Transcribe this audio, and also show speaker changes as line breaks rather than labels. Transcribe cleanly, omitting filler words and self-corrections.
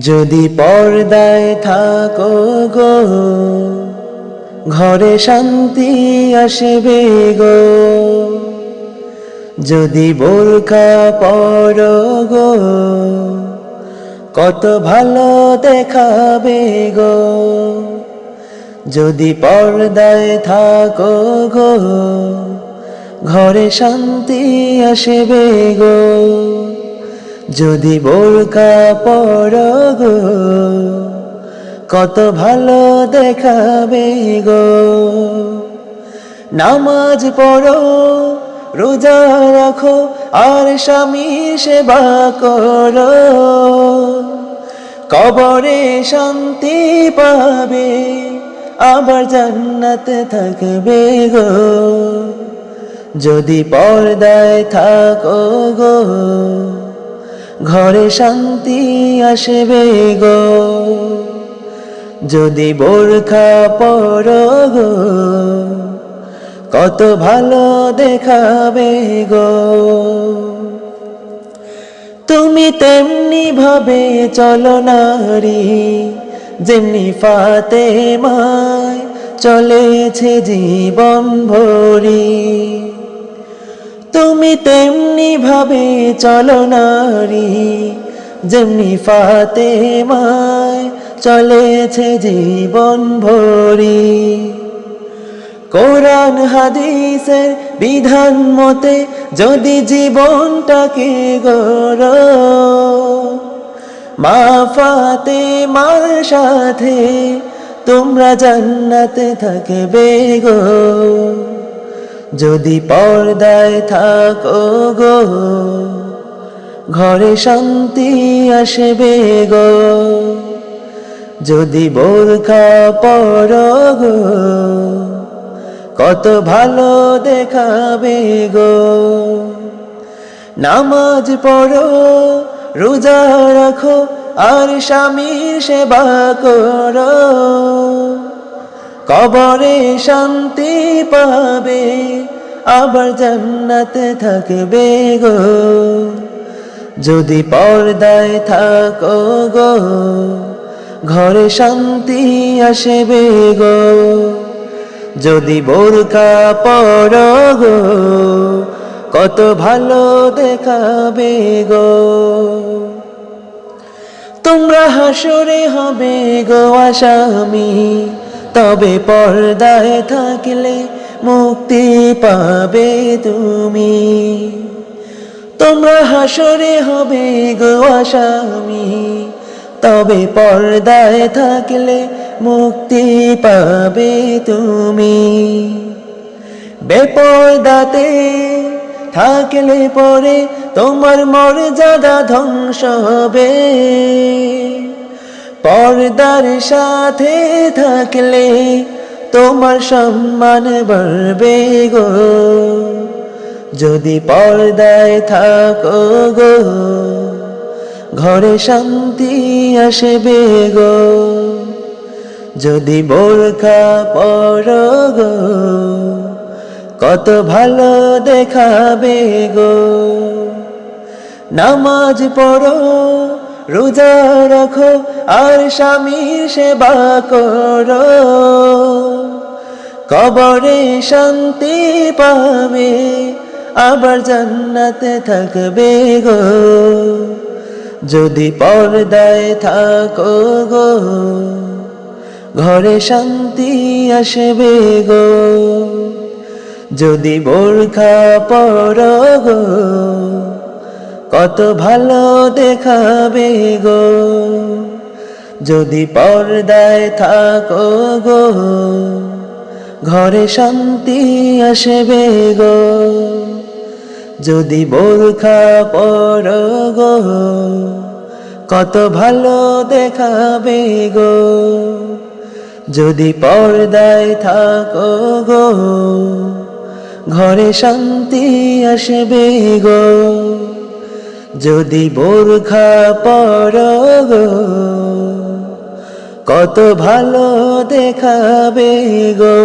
যদি পর্দায় থাকো গো, ঘরে শান্তি আসবে গো। যদি বোরকা পরো গো, কত ভালো দেখাবে গো। যদি পর্দায় থাকো গো, ঘরে শান্তি আসবে গো। যদি বোরকা পরো গো, কত ভালো দেখাবে গো। নামাজ পড়ো, রোজা রাখো, আর স্বামীর সেবা করো। কবরে শান্তি পাবে, আবার জান্নাতে থাকবে গো। যদি পর্দায় থাকো গো, ঘরে শান্তি আসবে গো। যদি বোরকা পরো গো, কত ভালো দেখাবে গো। তুমি তেমনি ভাবে চলো নারী, যেমনি ফাতেমায় চলেছে জীবন ভরি। তুমি তেমনি ভাবে চলো নারী, যেমনি ফাতেমায় চলেছে জীবন ভরি। কোরআন হাদিসের বিধান মতে যদি জীবনটাকে গড়ো, মা ফাতেমার সাথে তোমরা জান্নাতে থাকবে গো। যদি পর্দায় থাকো গো, ঘরে শান্তি আসবে গো। যদি বোরকা পরো গো, কত ভালো দেখাবে গো। নামাজ পড়ো, রোজা রাখো, আর স্বামীর সেবা করো। কবরে শান্তি পাবে, আবার জান্নাতে থাকবে গো। যদি পর্দায় থাকো গো, ঘরে শান্তি আসবে গো। যদি বোরকা পরো গো, কত ভালো দেখাবে গো। তোমরা হাসরে হবে গো আসামি, তবে পর্দায় থাকলে মুক্তি পাবে তুমি। তোমরা হাসরে হবে গো আসামি, তবে পর্দায় থাকলে মুক্তি পাবে তুমি। বেপর্দাতে থাকলে পরে তোমার মর্যাদা ধ্বংস হবে। পর্দার সাথে থাকলে তোমার সম্মান বাড়বে গো। যদি পর্দায় থাকো গো, ঘরে শান্তি আসবে গো। যদি বোরকা পরো গো, কত ভালো দেখাবে গো। নামাজ পড়ো, রোজা রাখো, আর স্বামীর সেবা করো। কবরে শান্তি পাবে, আবার জান্নাতে থাকবে গো। যদি পর্দায় থাকো গো, ঘরে শান্তি আসবে গো। যদি বোরকা পরো গো, কত ভালো দেখাবে গো। যদি পর্দায় থাকো গো, ঘরে শান্তি আসবে গো। যদি বোরকা পরো গো, কত ভালো দেখাবে গো। যদি পর্দায় থাকো গো, ঘরে শান্তি আসবে গো। যদি বোরকা পরো গো, কত ভালো দেখাবে গো।